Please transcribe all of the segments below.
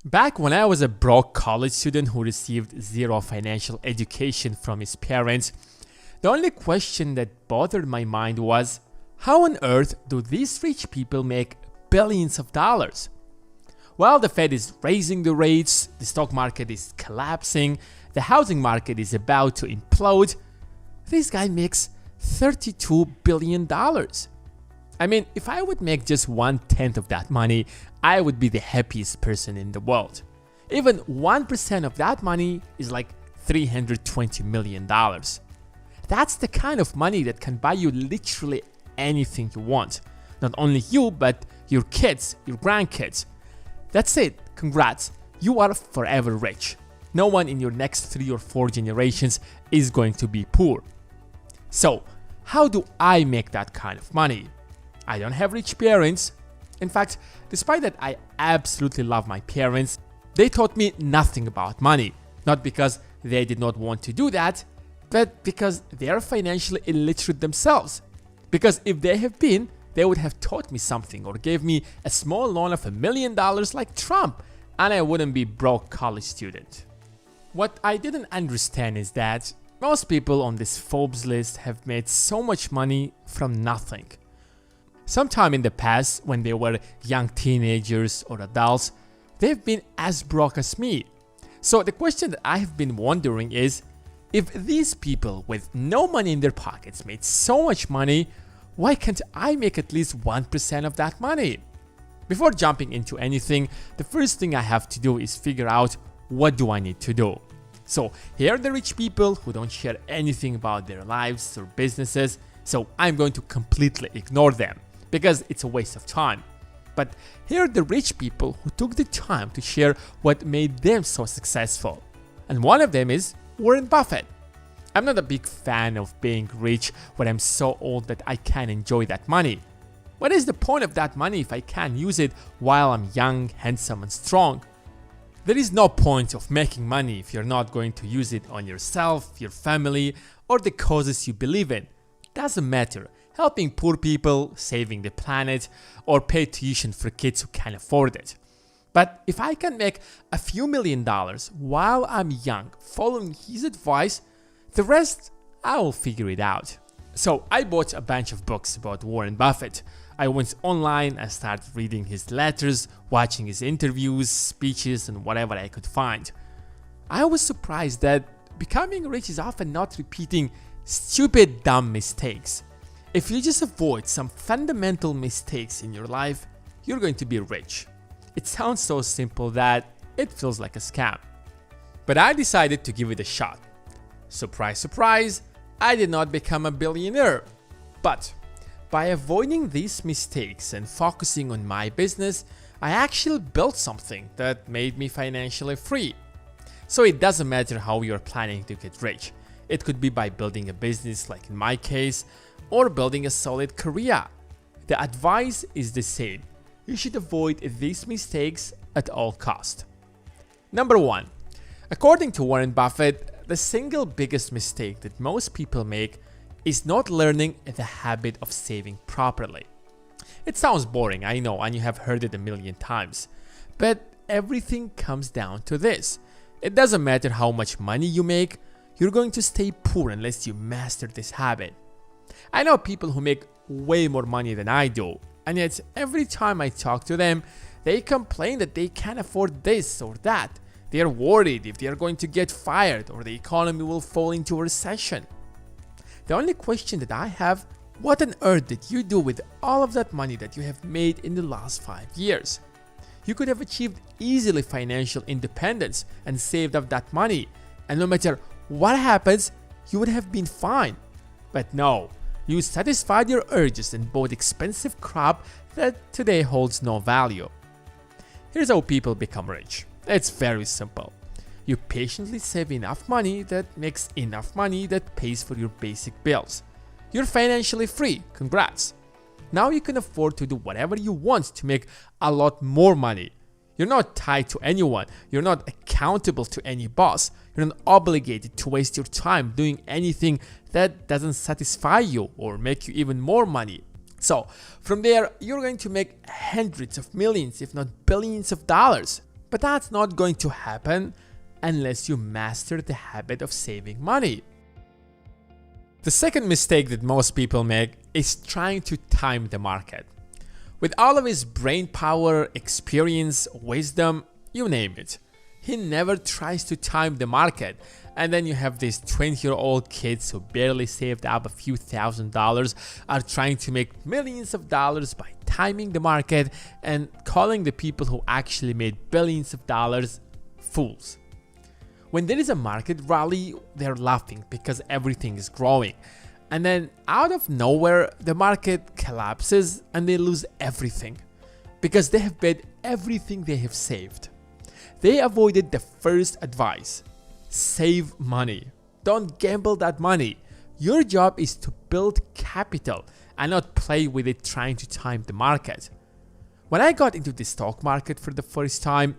Back when I was a broke college student who received zero financial education from his parents, the only question that bothered my mind was, how on earth do these rich people make billions of dollars? While the Fed is raising the rates, the stock market is collapsing, the housing market is about to implode, this guy makes $32 billion. I mean, if I would make just 1/10 of that money, I would be the happiest person in the world. Even 1% of that money is like $320 million. That's the kind of money that can buy you literally anything you want. Not only you, but your kids, your grandkids. That's it. Congrats. You are forever rich. No one in your next 3 or 4 generations is going to be poor. So, how do I make that kind of money? I don't have rich parents. In fact, despite that I absolutely love my parents, they taught me nothing about money. Not because they did not want to do that, but because they are financially illiterate themselves. Because if they have been, they would have taught me something or gave me a small loan of $1 million like Trump, and I wouldn't be broke college student. What I didn't understand is that most people on this Forbes list have made so much money from nothing. Sometime in the past, when they were young teenagers or adults, they've been as broke as me. So the question that I have been wondering is, if these people with no money in their pockets made so much money, why can't I make at least 1% of that money? Before jumping into anything, the first thing I have to do is figure out, what do I need to do? So here are the rich people who don't share anything about their lives or businesses, so I'm going to completely ignore them because it's a waste of time. But here are the rich people who took the time to share what made them so successful. And one of them is Warren Buffett. I'm not a big fan of being rich when I'm so old that I can't enjoy that money. What is the point of that money if I can't use it while I'm young, handsome, and strong? There is no point of making money if you're not going to use it on yourself, your family, or the causes you believe in. Doesn't matter. Helping poor people, saving the planet, or pay tuition for kids who can't afford it. But if I can make a few $1,000,000 while I'm young, following his advice, the rest, I will figure it out. So I bought a bunch of books about Warren Buffett. I went online and started reading his letters, watching his interviews, speeches, and whatever I could find. I was surprised that becoming rich is often not repeating stupid, dumb mistakes. If you just avoid some fundamental mistakes in your life, you're going to be rich. It sounds so simple that it feels like a scam. But I decided to give it a shot. Surprise, surprise, I did not become a billionaire. But by avoiding these mistakes and focusing on my business, I actually built something that made me financially free. So it doesn't matter how you're planning to get rich. It could be by building a business, like in my case, or building a solid career. The advice is the same. You should avoid these mistakes at all costs. Number 1. According to Warren Buffett, the single biggest mistake that most people make is not learning the habit of saving properly. It sounds boring, I know, and you have heard it a million times. But everything comes down to this. It doesn't matter how much money you make, you're going to stay poor unless you master this habit. I know people who make way more money than I do, and yet every time I talk to them, they complain that they can't afford this or that. They are worried if they are going to get fired or the economy will fall into a recession. The only question that I have, what on earth did you do with all of that money that you have made in the last 5 years? You could have achieved easily financial independence and saved up that money, and no matter what happens, you would have been fine. But no, you satisfied your urges and bought expensive crap that today holds no value. Here's how people become rich. It's very simple. You patiently save enough money that makes enough money that pays for your basic bills. You're financially free. Congrats. Now you can afford to do whatever you want to make a lot more money. You're not tied to anyone. You're not accountable to any boss. You're not obligated to waste your time doing anything that doesn't satisfy you or make you even more money. So from there, you're going to make hundreds of millions, if not billions of dollars. But that's not going to happen unless you master the habit of saving money. The second mistake that most people make is trying to time the market. With all of his brain power, experience, wisdom, you name it, he never tries to time the market. And then you have these 20-year-old kids who barely saved up a few $1,000s are trying to make millions of dollars by timing the market and calling the people who actually made billions of dollars fools. When there is a market rally, they're laughing because everything is growing. And then out of nowhere, the market collapses and they lose everything because they have bet everything they have saved. They avoided the first advice: save money. Don't gamble that money. Your job is to build capital and not play with it trying to time the market. When I got into the stock market for the first time,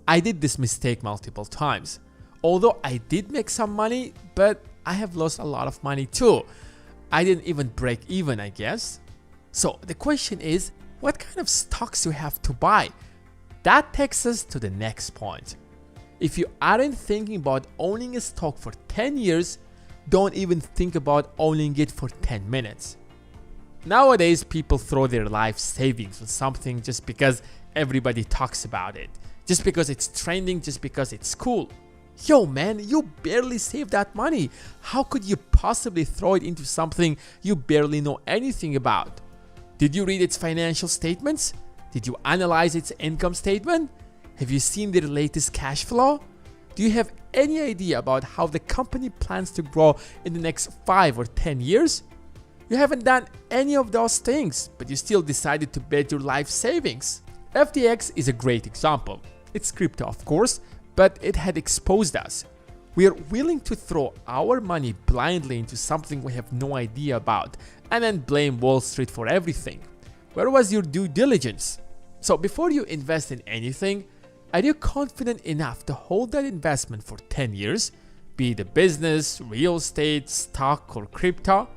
I did this mistake multiple times. Although I did make some money, but I have lost a lot of money too. I didn't even break even, I guess. So the question is, what kind of stocks you have to buy? That takes us to the next point. If you aren't thinking about owning a stock for 10 years, don't even think about owning it for 10 minutes. Nowadays, people throw their life savings on something just because everybody talks about it, just because it's trending, just because it's cool. Yo man, you barely saved that money. How could you possibly throw it into something you barely know anything about? Did you read its financial statements? Did you analyze its income statement? Have you seen their latest cash flow? Do you have any idea about how the company plans to grow in the next 5 or 10 years? You haven't done any of those things, but you still decided to bet your life savings. FTX is a great example. It's crypto, of course, but it had exposed us. We are willing to throw our money blindly into something we have no idea about and then blame Wall Street for everything. Where was your due diligence? So before you invest in anything, are you confident enough to hold that investment for 10 years? Be it a business, real estate, stock, or crypto?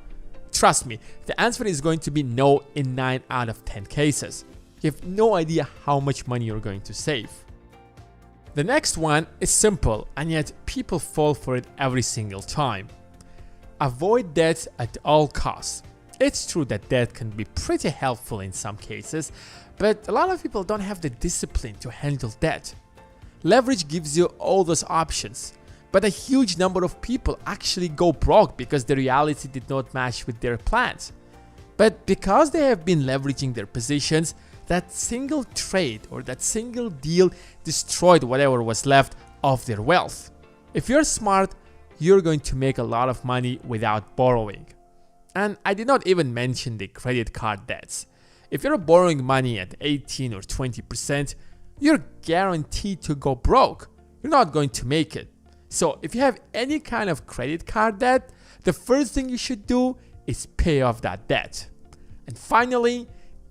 Trust me, the answer is going to be no in 9 out of 10 cases. You have no idea how much money you're going to save. The next one is simple, and yet people fall for it every single time. Avoid debt at all costs. It's true that debt can be pretty helpful in some cases, but a lot of people don't have the discipline to handle debt. Leverage gives you all those options, but a huge number of people actually go broke because the reality did not match with their plans. But because they have been leveraging their positions, that single trade or that single deal destroyed whatever was left of their wealth. If you're smart, you're going to make a lot of money without borrowing. And I did not even mention the credit card debts. If you're borrowing money at 18 or 20%, you're guaranteed to go broke. You're not going to make it. So if you have any kind of credit card debt, the first thing you should do is pay off that debt. And finally,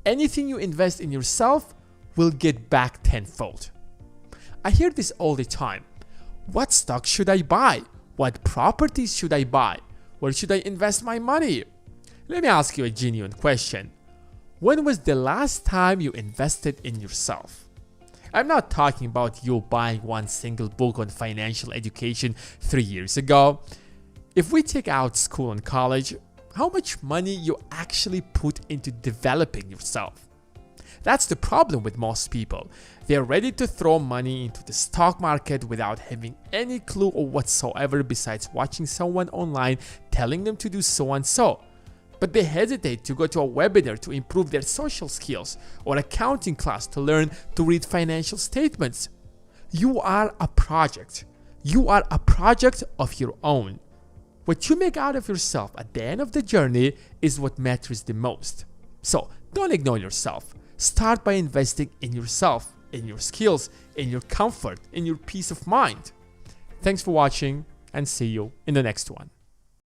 anything you invest in yourself will get back tenfold. I hear this all the time. What stock should I buy? What properties should I buy? Where should I invest my money? Let me ask you a genuine question. When was the last time you invested in yourself? I'm not talking about you buying one single book on financial education 3 years ago. If we take out school and college, how much money you actually put into developing yourself? That's the problem with most people. They're ready to throw money into the stock market without having any clue or whatsoever besides watching someone online telling them to do so and so. But they hesitate to go to a webinar to improve their social skills or accounting class to learn to read financial statements. You are a project. You are a project of your own. What you make out of yourself at the end of the journey is what matters the most. So don't ignore yourself. Start by investing in yourself, in your skills, in your comfort, in your peace of mind. Thanks for watching, and see you in the next one.